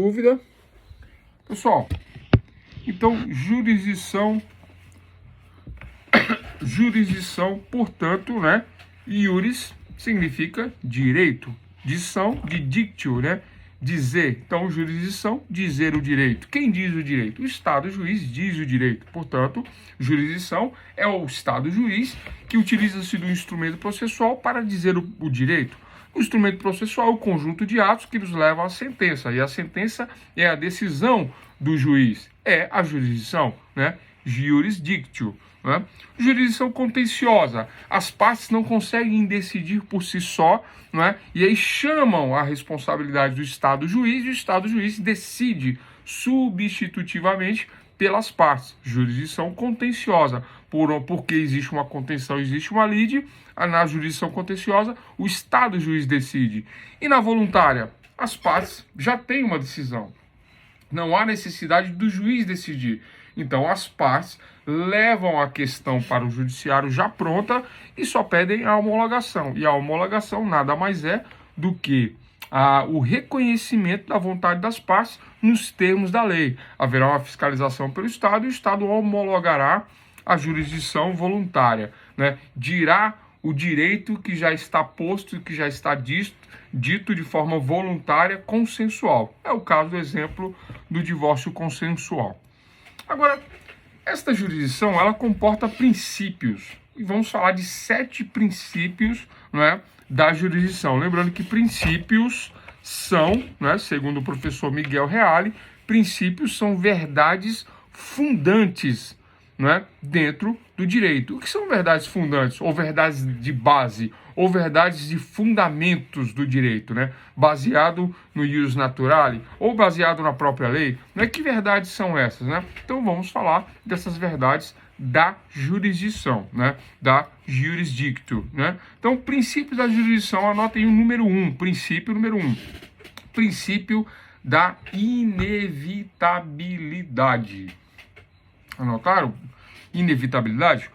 Dúvida? Pessoal, então jurisdição, portanto, né? Iuris significa direito, dição de dictio, né? Dizer. Então, jurisdição, dizer o direito. Quem diz o direito? O Estado juiz diz o direito. Portanto, jurisdição é o Estado juiz que utiliza-se do instrumento processual para dizer o direito. O instrumento processual é o conjunto de atos que nos levam à sentença. E a sentença é a decisão do juiz. É a jurisdição, né? Juris dictio. Né? Jurisdição contenciosa. As partes não conseguem decidir por si só, né? E aí chamam a responsabilidade do Estado juiz, e o Estado juiz decide substitutivamente pelas partes. Jurisdição contenciosa. Porque existe uma contenção, existe uma lide, na jurisdição contenciosa, o Estado juiz decide. E na voluntária, as partes já têm uma decisão. Não há necessidade do juiz decidir. Então, as partes levam a questão para o judiciário já pronta e só pedem a homologação. E a homologação nada mais é do que o reconhecimento da vontade das partes nos termos da lei. Haverá uma fiscalização pelo Estado e o Estado homologará a jurisdição voluntária, né? Dirá o direito que já está posto, que já está dito de forma voluntária, consensual. É o caso do exemplo do divórcio consensual. Agora, esta jurisdição, ela comporta princípios. E vamos falar de 7 princípios, né, da jurisdição. Lembrando que princípios são, né, segundo o professor Miguel Reale, princípios são verdades fundantes, né, dentro do direito. O que são verdades fundantes? Ou verdades de base? Ou verdades de fundamentos do direito, né? Baseado no ius naturale? Ou baseado na própria lei? Né? Que verdades são essas, né? Então vamos falar dessas verdades da jurisdição, né? Da juris dictio, né? Então, princípios da jurisdição, anotem o número 1, princípio número 1. Princípio da inevitabilidade. Anotaram? Inevitabilidade.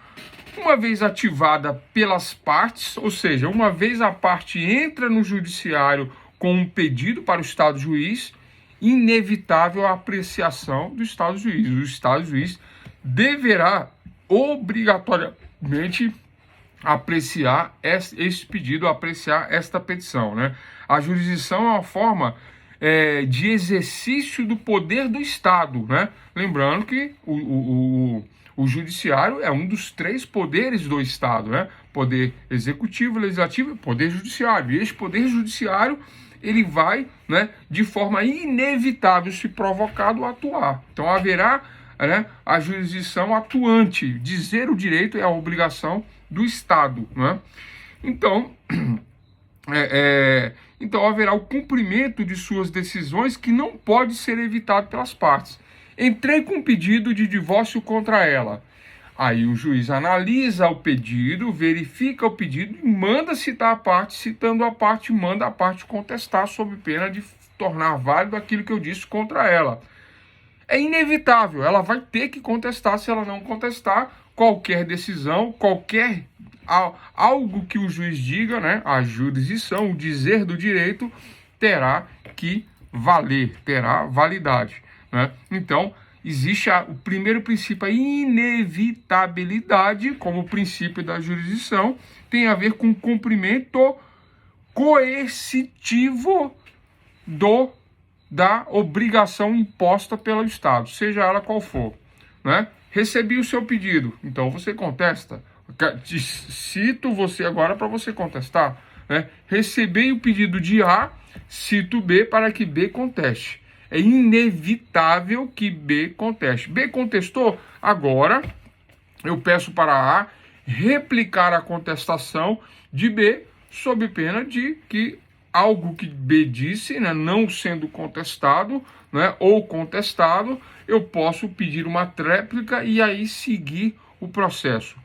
Uma vez ativada pelas partes, ou seja, uma vez a parte entra no judiciário com um pedido para o Estado juiz, inevitável a apreciação do Estado juiz. O Estado juiz deverá obrigatoriamente apreciar esse pedido, apreciar esta petição, né? A jurisdição é uma forma de exercício do poder do Estado, né? Lembrando que o judiciário é um dos 3 poderes do Estado, né? Poder executivo, legislativo e poder judiciário. E esse poder judiciário, ele vai, né, de forma inevitável, se provocado, atuar. Então haverá, né, a jurisdição atuante. Dizer o direito é a obrigação do Estado, né? Então, então haverá o cumprimento de suas decisões que não pode ser evitado pelas partes. Entrei com um pedido de divórcio contra ela. Aí o juiz analisa o pedido, verifica o pedido e manda citar a parte. Citando a parte, manda a parte contestar sob pena de tornar válido aquilo que eu disse contra ela. É inevitável, ela vai ter que contestar. Se ela não contestar, qualquer decisão, qualquer algo que o juiz diga, né, a jurisdição, o dizer do direito, terá que valer, terá validade. Né? Então, existe o primeiro princípio, a inevitabilidade, como princípio da jurisdição, tem a ver com o cumprimento coercitivo da obrigação imposta pelo Estado, seja ela qual for. Né? Recebi o seu pedido, então você contesta. Cito você agora para você contestar. Né? Recebi o pedido de A, cito B para que B conteste. É inevitável que B conteste. B contestou, agora eu peço para A replicar a contestação de B, sob pena de que algo que B disse, né, não sendo contestado, né, ou contestado, eu posso pedir uma tréplica e aí seguir o processo.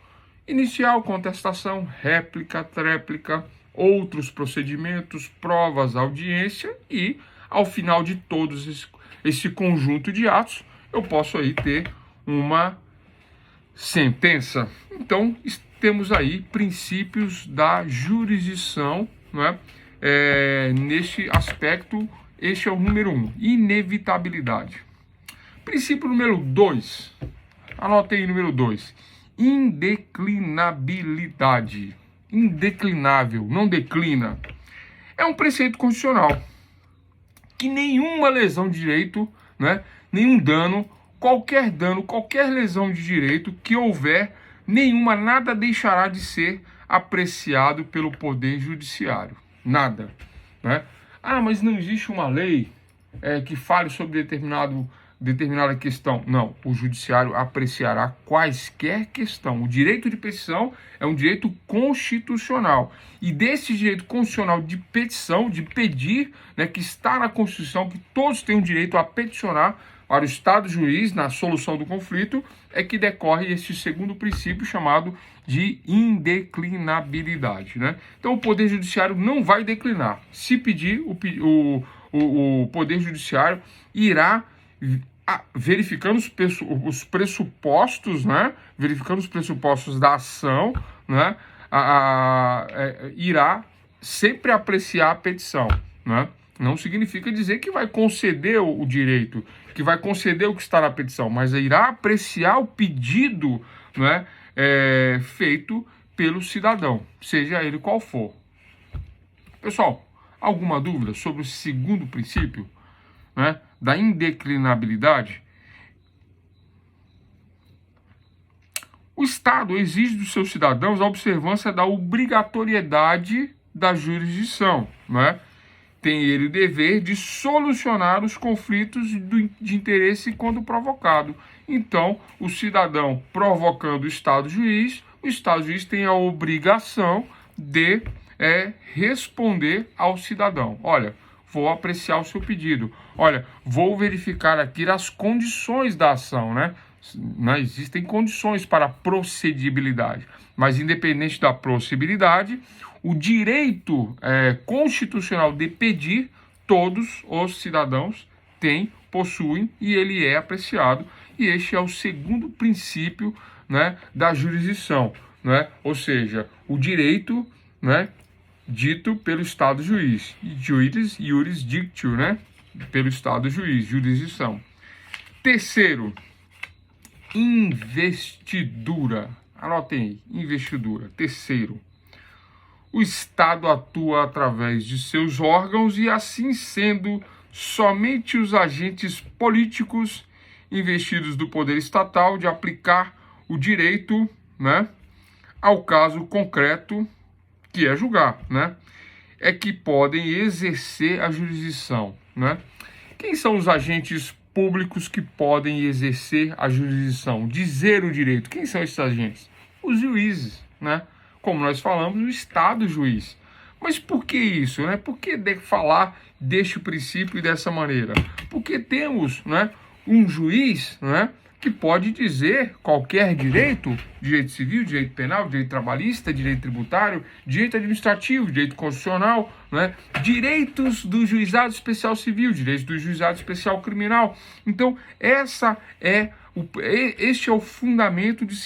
Inicial, contestação, réplica, tréplica, outros procedimentos, provas, audiência e, ao final de todos esse conjunto de atos, eu posso aí ter uma sentença. Então, temos aí princípios da jurisdição, né, neste aspecto Este é o número 1, inevitabilidade. Princípio número 2, anote aí número 2, indeclinabilidade. Indeclinável, não declina. É um preceito constitucional que nenhuma lesão de direito, né, nenhum dano, qualquer lesão de direito que houver, nenhuma, nada deixará de ser apreciado pelo Poder Judiciário. Nada. Né? Ah, mas não existe uma lei que fale sobre determinada questão. Não, o Judiciário apreciará quaisquer questão. O direito de petição é um direito constitucional. E desse direito constitucional de petição, de pedir, né, que está na Constituição, que todos têm o direito a peticionar para o Estado juiz na solução do conflito, é que decorre esse segundo princípio chamado de indeclinabilidade. Né? Então o Poder Judiciário não vai declinar. Se pedir, o Poder Judiciário irá verificando os pressupostos, né? Verificando os pressupostos da ação, né? Irá sempre apreciar a petição, né? Não significa dizer que vai conceder o direito, que vai conceder o que está na petição, mas irá apreciar o pedido, né, feito pelo cidadão, seja ele qual for. Pessoal, alguma dúvida sobre o segundo princípio, né, da indeclinabilidade? O Estado exige dos seus cidadãos a observância da obrigatoriedade da jurisdição, né? Tem ele o dever de solucionar os conflitos de interesse quando provocado. Então, o cidadão provocando o Estado juiz tem a obrigação de responder ao cidadão. Olha, vou apreciar o seu pedido. Olha, vou verificar aqui as condições da ação, né? Existem condições para a procedibilidade, mas independente da procedibilidade, o direito constitucional de pedir, todos os cidadãos possuem e ele é apreciado. E este é o segundo princípio, né, da jurisdição, né? Ou seja, o direito, né, dito pelo Estado juiz, iuris dictio, né, pelo Estado juiz, jurisdição. Terceiro, investidura. Anotem aí, investidura. Terceiro, o Estado atua através de seus órgãos e, assim sendo, somente os agentes políticos investidos do poder estatal de aplicar o direito, né, ao caso concreto que é julgar, né, é que podem exercer a jurisdição, né? Quem são os agentes públicos que podem exercer a jurisdição, dizer o direito? Quem são esses agentes? Os juízes, né? Como nós falamos, o Estado juiz. Mas por que isso, né? Por que falar deste princípio dessa maneira? Porque temos, né, um juiz, né, que pode dizer qualquer direito, direito civil, direito penal, direito trabalhista, direito tributário, direito administrativo, direito constitucional, né, direitos do juizado especial civil, direitos do juizado especial criminal. Então, este é o fundamento de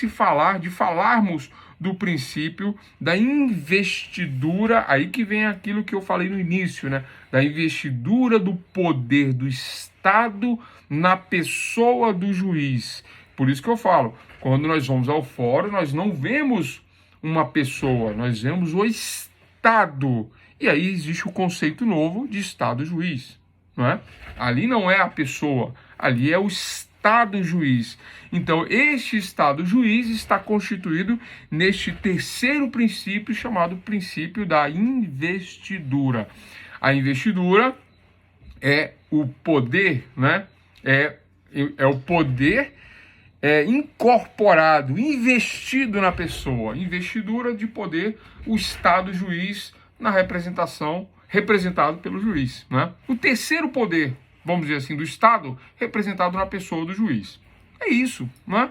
falarmos do princípio da investidura, aí que vem aquilo que eu falei no início, né, da investidura do poder do Estado na pessoa do juiz. Por isso que eu falo, quando nós vamos ao fórum, nós não vemos uma pessoa, nós vemos o Estado. E aí existe o conceito novo de Estado juiz, não é? Ali não é a pessoa, ali é o Estado juiz. Então, este Estado juiz está constituído neste terceiro princípio, chamado princípio da investidura. A investidura é o poder, né? É o poder incorporado, investido na pessoa. Investidura de poder, o Estado juiz na representação, representado pelo juiz, né? O terceiro poder, vamos dizer assim, do Estado, representado na pessoa do juiz. É isso, né?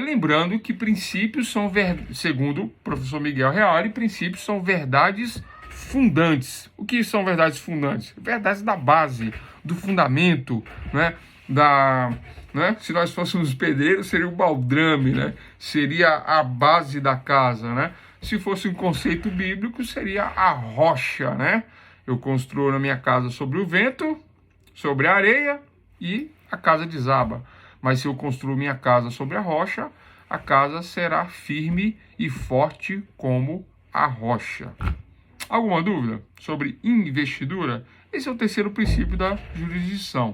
Lembrando que princípios são, segundo o professor Miguel Reale, princípios são verdades fundantes. O que são verdades fundantes? Verdades da base, do fundamento, né? Se nós fôssemos pedreiros, seria o baldrame, né? Seria a base da casa, né? Se fosse um conceito bíblico, seria a rocha, né? Eu construo na minha casa sobre o vento, sobre a areia e a casa desaba. Mas se eu construo minha casa sobre a rocha, a casa será firme e forte como a rocha. Alguma dúvida sobre investidura? Esse é o terceiro princípio da jurisdição.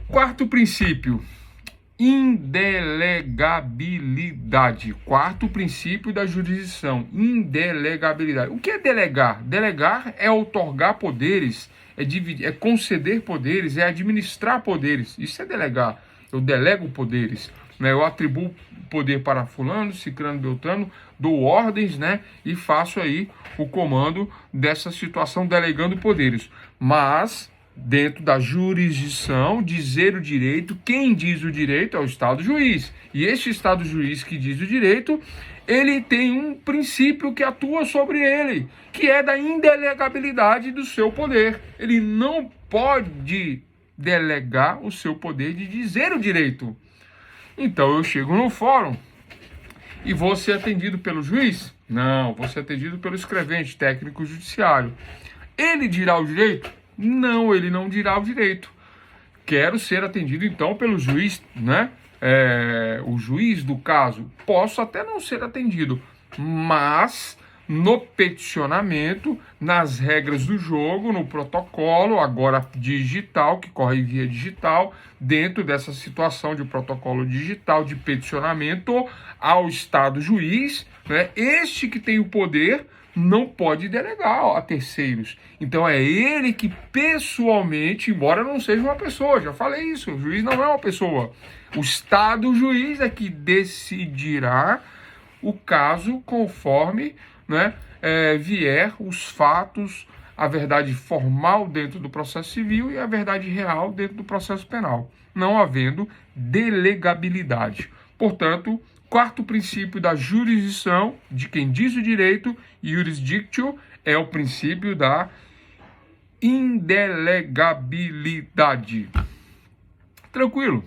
Quarto princípio, indelegabilidade. Quarto princípio da jurisdição, indelegabilidade. O que é delegar? Delegar é outorgar poderes, é conceder poderes, é administrar poderes. Isso é delegar. Eu delego poderes, né? Eu atribuo poder para fulano, ciclano, beltrano, dou ordens, né? E faço aí o comando dessa situação delegando poderes. Mas dentro da jurisdição, dizer o direito, quem diz o direito é o Estado juiz. E este Estado juiz que diz o direito, ele tem um princípio que atua sobre ele, que é da indelegabilidade do seu poder. Ele não pode delegar o seu poder de dizer o direito. Então eu chego no fórum e vou ser atendido pelo juiz? Não, vou ser atendido pelo escrevente, técnico judiciário. Ele dirá o direito? Não, ele não dirá o direito. Quero ser atendido então pelo juiz, né? O juiz do caso. Posso até não ser atendido, mas no peticionamento, nas regras do jogo, no protocolo, agora digital, que corre via digital, dentro dessa situação de protocolo digital de peticionamento ao Estado juiz, né? Este que tem o poder não pode delegar a terceiros. Então é ele que pessoalmente, embora não seja uma pessoa, já falei isso, o juiz não é uma pessoa. O Estado juiz é que decidirá o caso conforme, né, vier os fatos, a verdade formal dentro do processo civil e a verdade real dentro do processo penal, não havendo delegabilidade. Portanto, quarto princípio da jurisdição, de quem diz o direito, jurisdictio, é o princípio da indelegabilidade. Tranquilo?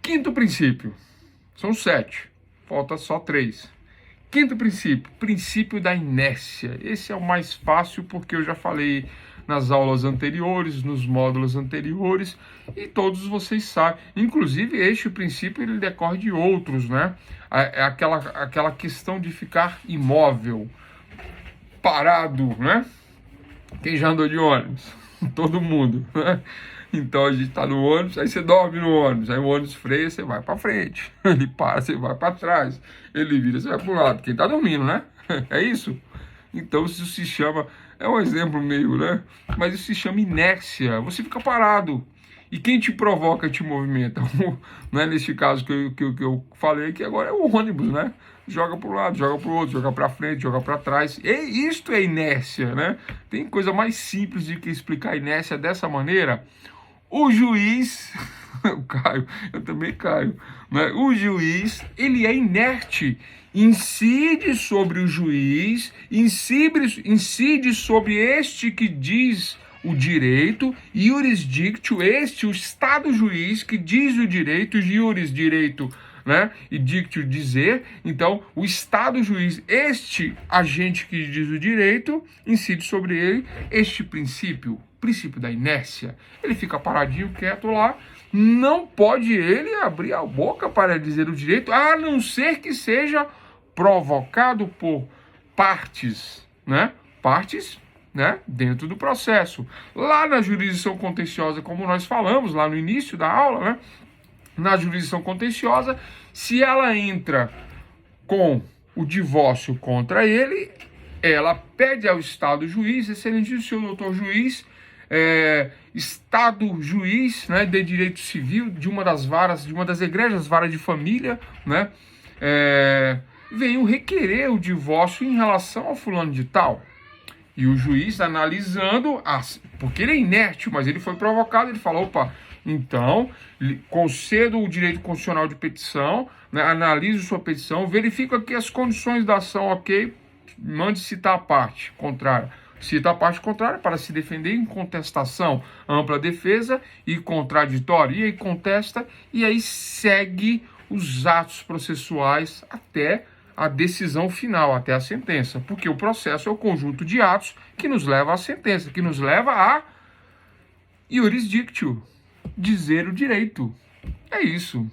Quinto princípio, são 7, falta só 3. Quinto princípio, princípio da inércia. Esse é o mais fácil porque eu já falei nas aulas anteriores, nos módulos anteriores, e todos vocês sabem. Inclusive, este princípio ele decorre de outros, né? É aquela questão de ficar imóvel, parado, né? Quem já andou de ônibus? Todo mundo, né? Então a gente está no ônibus, aí você dorme no ônibus, aí o ônibus freia, você vai para frente, ele para, você vai para trás, ele vira, você vai para o lado. Quem está dormindo, né? É isso? Então isso se chama, é um exemplo meio, né? Mas isso se chama inércia, você fica parado. E quem te provoca te movimenta, não é nesse caso que eu falei, que agora é o ônibus, né? Joga para o lado, joga para o outro, joga para frente, joga para trás. E isto é inércia, né? Tem coisa mais simples do que explicar a inércia dessa maneira. O juiz, eu caio, eu também caio, né? O juiz, ele é inerte, incide sobre o juiz, incide sobre este que diz o direito, jurisdictio, este, o Estado juiz que diz o direito, juris, direito, né? E dictio, dizer. Então, o Estado juiz, este agente que diz o direito, incide sobre ele este princípio da inércia. Ele fica paradinho, quieto lá, não pode ele abrir a boca para dizer o direito, a não ser que seja provocado por partes, né? Partes, né? Dentro do processo. Lá na jurisdição contenciosa, como nós falamos lá no início da aula, né? Na jurisdição contenciosa, se ela entra com o divórcio contra ele, ela pede ao Estado juiz, excelentíssimo senhor doutor juiz, Estado juiz, né, de direito civil, de uma das varas, de uma das igrejas, vara de família, né, venho requerer o divórcio em relação ao fulano de tal. E o juiz analisando, porque ele é inerte, mas ele foi provocado, ele falou, opa, então, concedo o direito constitucional de petição, né, analiso sua petição, verifico aqui as condições da ação, ok, mande citar a parte contrária. Cita a parte contrária para se defender em contestação, ampla defesa e contraditório. E aí contesta e aí segue os atos processuais até a decisão final, até a sentença, porque o processo é o conjunto de atos que nos leva à sentença, que nos leva a iuris dictio, dizer o direito. É isso.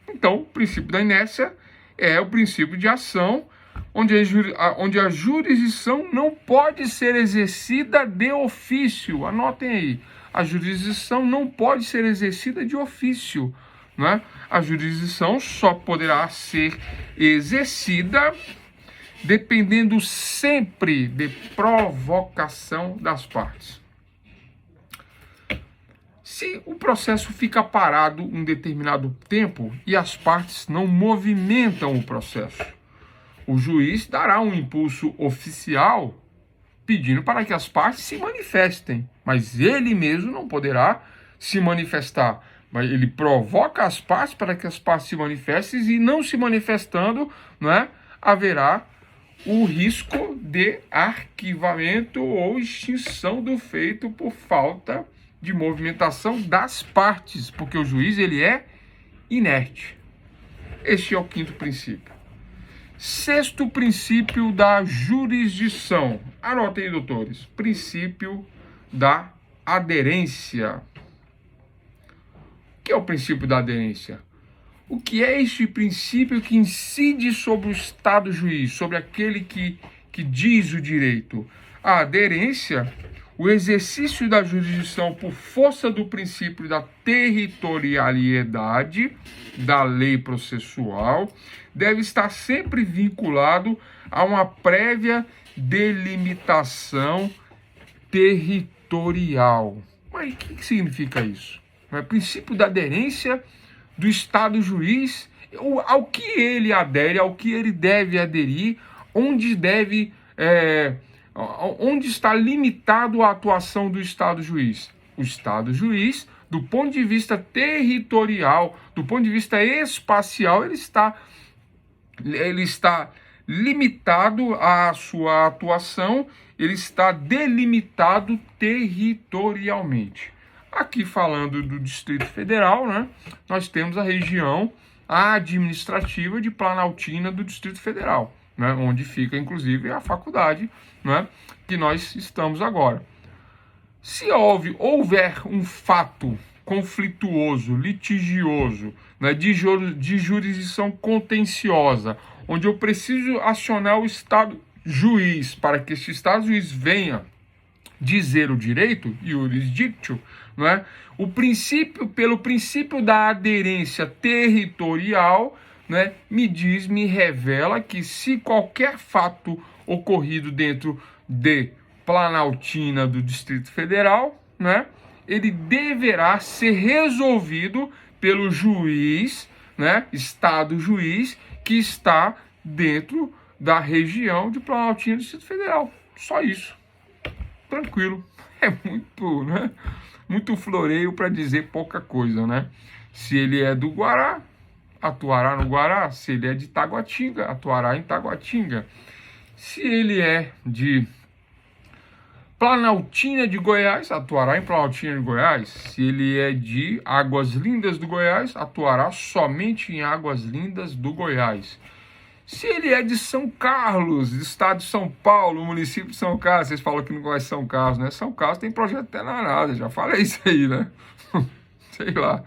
Então, o princípio da inércia é o princípio de ação, onde a jurisdição não pode ser exercida de ofício. Anotem aí. A jurisdição não pode ser exercida de ofício, né? A jurisdição só poderá ser exercida dependendo sempre de provocação das partes. Se o processo fica parado um determinado tempo e as partes não movimentam o processo, o juiz dará um impulso oficial pedindo para que as partes se manifestem, mas ele mesmo não poderá se manifestar. Mas ele provoca as partes para que as partes se manifestem e, não se manifestando, né, haverá o risco de arquivamento ou extinção do feito por falta de movimentação das partes, porque o juiz ele é inerte. Este é o quinto princípio. Sexto princípio da jurisdição. Anotem aí, doutores. Princípio da aderência. O que é o princípio da aderência? O que é este princípio que incide sobre o Estado juiz, sobre aquele que diz o direito? A aderência, o exercício da jurisdição por força do princípio da territorialidade da lei processual, deve estar sempre vinculado a uma prévia delimitação territorial. Mas o que significa isso? É o princípio da aderência do Estado juiz ao que ele adere, ao que ele deve aderir, onde está limitado a atuação do Estado juiz. O Estado juiz, do ponto de vista territorial, do ponto de vista espacial, ele está limitado à sua atuação, ele está delimitado territorialmente. Aqui falando do Distrito Federal, né, nós temos a região administrativa de Planaltina do Distrito Federal, né, onde fica inclusive a faculdade, né, que nós estamos agora. Se houver um fato conflituoso, litigioso, né, de jurisdição contenciosa, onde eu preciso acionar o Estado juiz para que esse Estado juiz venha dizer o direito, iuris dictio, não é? Pelo princípio da aderência territorial, né, me revela que se qualquer fato ocorrido dentro de Planaltina do Distrito Federal, né, ele deverá ser resolvido pelo juiz, né, Estado juiz, que está dentro da região de Planaltina do Distrito Federal. Só isso. Tranquilo. É muito floreio para dizer pouca coisa, né? Se ele é do Guará, atuará no Guará. Se ele é de Taguatinga, atuará em Taguatinga. Se ele é de Planaltina de Goiás, atuará em Planaltina de Goiás. Se ele é de Águas Lindas do Goiás, atuará somente em Águas Lindas do Goiás. Se ele é de São Carlos, estado de São Paulo, município de São Carlos, vocês falam que não conhece São Carlos, né? São Carlos tem projeto até na nada, já falei isso aí, né? Sei lá.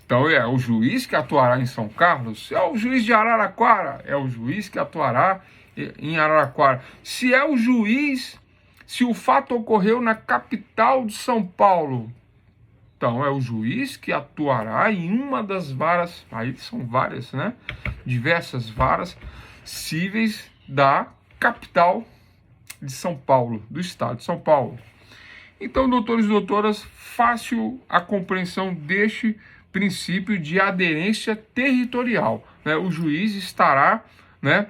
Então é o juiz que atuará em São Carlos. É o juiz de Araraquara, é o juiz que atuará em Araraquara. Se é o juiz, se o fato ocorreu na capital de São Paulo, então é o juiz que atuará em uma das varas, aí são várias, né? Diversas varas cíveis da capital de São Paulo, do estado de São Paulo. Então, doutores e doutoras, fácil a compreensão deste princípio de aderência territorial, né? O juiz estará, né,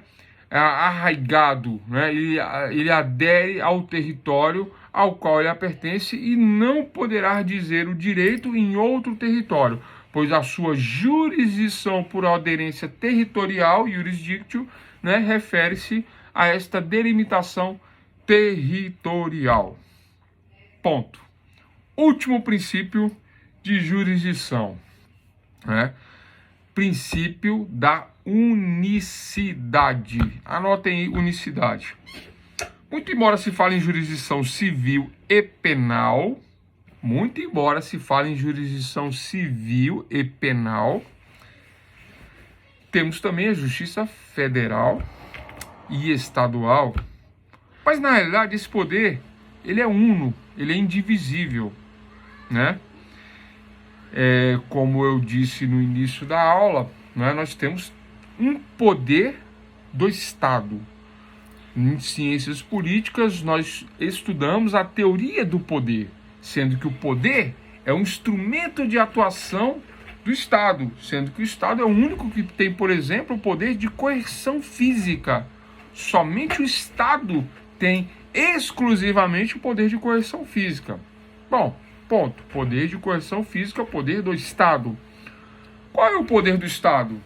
arraigado, né? Ele adere ao território ao qual ele pertence e não poderá dizer o direito em outro território, pois a sua jurisdição por aderência territorial, iuris dictio, né, refere-se a esta delimitação territorial. Ponto. Último princípio de jurisdição, né? Princípio da unicidade. Anotem aí, unicidade. Muito embora se fale em jurisdição civil e penal, temos também a justiça federal e estadual. Mas, na realidade, esse poder, ele é uno, ele é indivisível, né? Como eu disse no início da aula, né, nós temos um poder do Estado. Em ciências políticas, nós estudamos a teoria do poder, sendo que o poder é um instrumento de atuação do Estado, sendo que o Estado é o único que tem, por exemplo, o poder de coerção física. Somente o Estado tem exclusivamente o poder de coerção física. Bom, ponto. Poder de coerção física é o poder do Estado. Qual é o poder do Estado?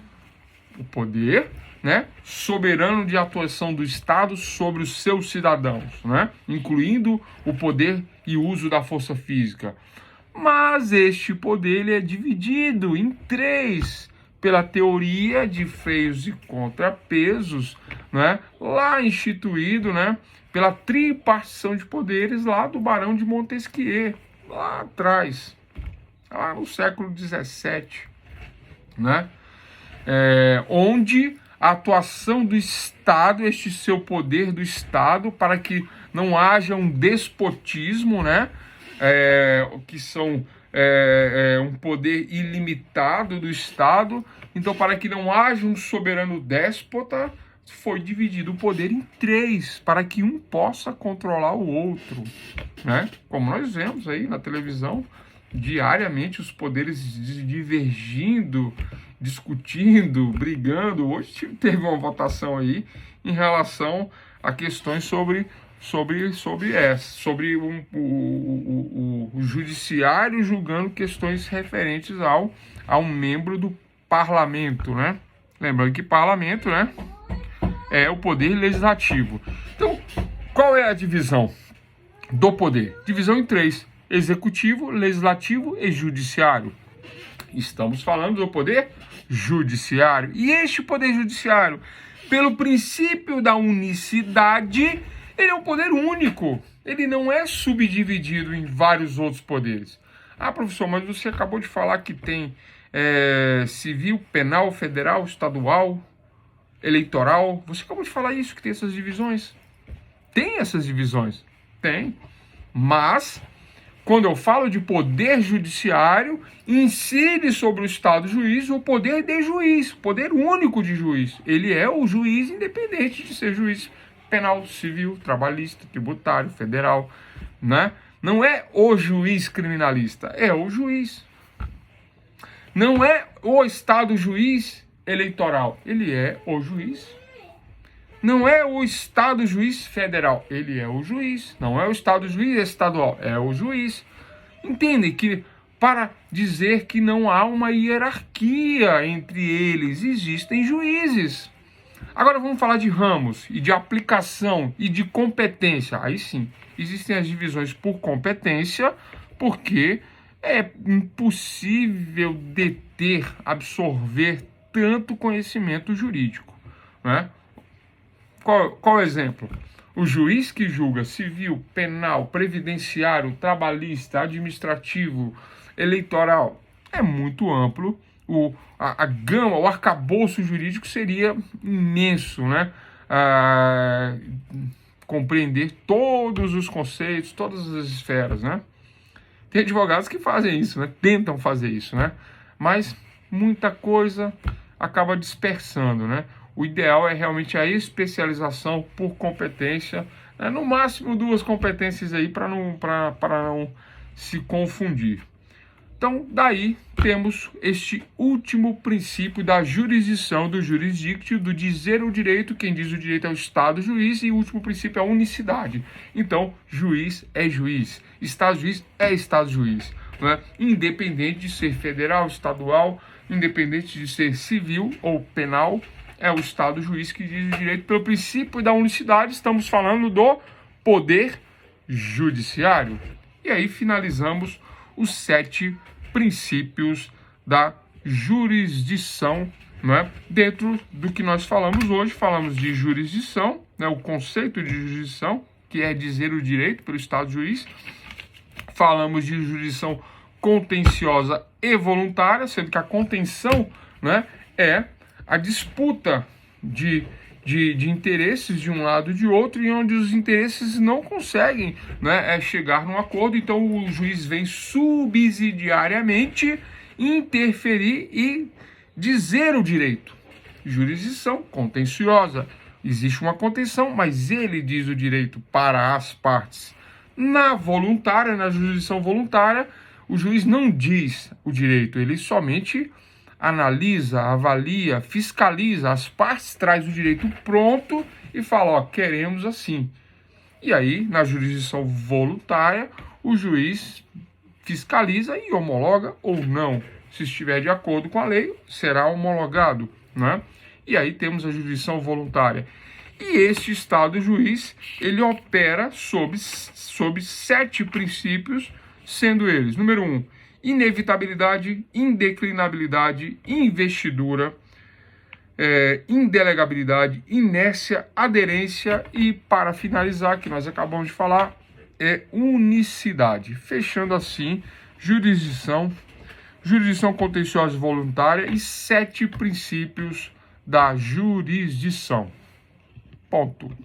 O poder, né, soberano de atuação do Estado sobre os seus cidadãos, né, incluindo o poder e uso da força física. Mas este poder ele é dividido em três pela teoria de freios e contrapesos, né, lá instituído, né, pela tripartição de poderes lá do Barão de Montesquieu, lá atrás, lá no século XVII, né, onde a atuação do Estado, este seu poder do Estado, para que não haja um despotismo, né, que são um poder ilimitado do Estado. Então, para que não haja um soberano déspota, foi dividido o poder em três, para que um possa controlar o outro, né? Como nós vemos aí na televisão, diariamente os poderes divergindo, discutindo, brigando. Hoje teve uma votação aí em relação a questões sobre o judiciário julgando questões referentes a um membro do parlamento, né? Lembrando que parlamento, né, é o poder legislativo. Então, qual é a divisão do poder? Divisão em três: executivo, legislativo e judiciário. Estamos falando do poder judiciário. E este poder judiciário, pelo princípio da unicidade, ele é um poder único. Ele não é subdividido em vários outros poderes. Ah, professor, mas você acabou de falar que tem civil, penal, federal, estadual, eleitoral. Você acabou de falar isso, que tem essas divisões. Tem essas divisões? Tem. Mas, quando eu falo de poder judiciário, incide sobre o Estado juiz o poder de juiz, poder único de juiz. Ele é o juiz independente de ser juiz penal, civil, trabalhista, tributário, federal, né? Não é o juiz criminalista, é o juiz. Não é o Estado juiz eleitoral, ele é o juiz. Não é o Estado juiz federal, ele é o juiz. Não é o Estado juiz estadual, é o juiz. Entendem que para dizer que não há uma hierarquia entre eles, existem juízes. Agora vamos falar de ramos e de aplicação e de competência. Aí sim, existem as divisões por competência, porque é impossível deter, absorver tanto conhecimento jurídico, né? Qual o exemplo? O juiz que julga civil, penal, previdenciário, trabalhista, administrativo, eleitoral é muito amplo. A gama, o arcabouço jurídico seria imenso, né? Compreender todos os conceitos, todas as esferas, né? Tem advogados que fazem isso, né? Tentam fazer isso, né? Mas muita coisa acaba dispersando, né? O ideal é realmente a especialização por competência, né? No máximo 2 competências aí para não se confundir. Então, daí temos este último princípio da jurisdição, do jurisdictio, do dizer o direito. Quem diz o direito é o Estado juiz, e o último princípio é a unicidade. Então, juiz é juiz, Estado juiz é Estado juiz, né? Independente de ser federal, estadual, independente de ser civil ou penal, é o Estado juiz que diz o direito. Pelo princípio da unicidade, estamos falando do poder judiciário. E aí finalizamos os 7 princípios da jurisdição né? Dentro do que nós falamos hoje, falamos de jurisdição, né? O conceito de jurisdição, que é dizer o direito pelo Estado juiz. Falamos de jurisdição contenciosa e voluntária, sendo que a contenção, né, é a disputa de interesses de um lado e de outro, e onde os interesses não conseguem, né, chegar num acordo. Então o juiz vem subsidiariamente interferir e dizer o direito. Jurisdição contenciosa. Existe uma contenção, mas ele diz o direito para as partes. Na voluntária, na jurisdição voluntária, o juiz não diz o direito, ele somente analisa, avalia, fiscaliza, as partes traz o direito pronto e fala, ó, queremos assim. E aí, na jurisdição voluntária, o juiz fiscaliza e homologa ou não. Se estiver de acordo com a lei, será homologado, né? E aí temos a jurisdição voluntária. E este Estado juiz, ele opera sob 7 princípios, sendo eles, número 1, inevitabilidade, indeclinabilidade, investidura, indelegabilidade, inércia, aderência e, para finalizar, que nós acabamos de falar, unicidade. Fechando assim, jurisdição contenciosa e voluntária e 7 princípios da jurisdição. Ponto.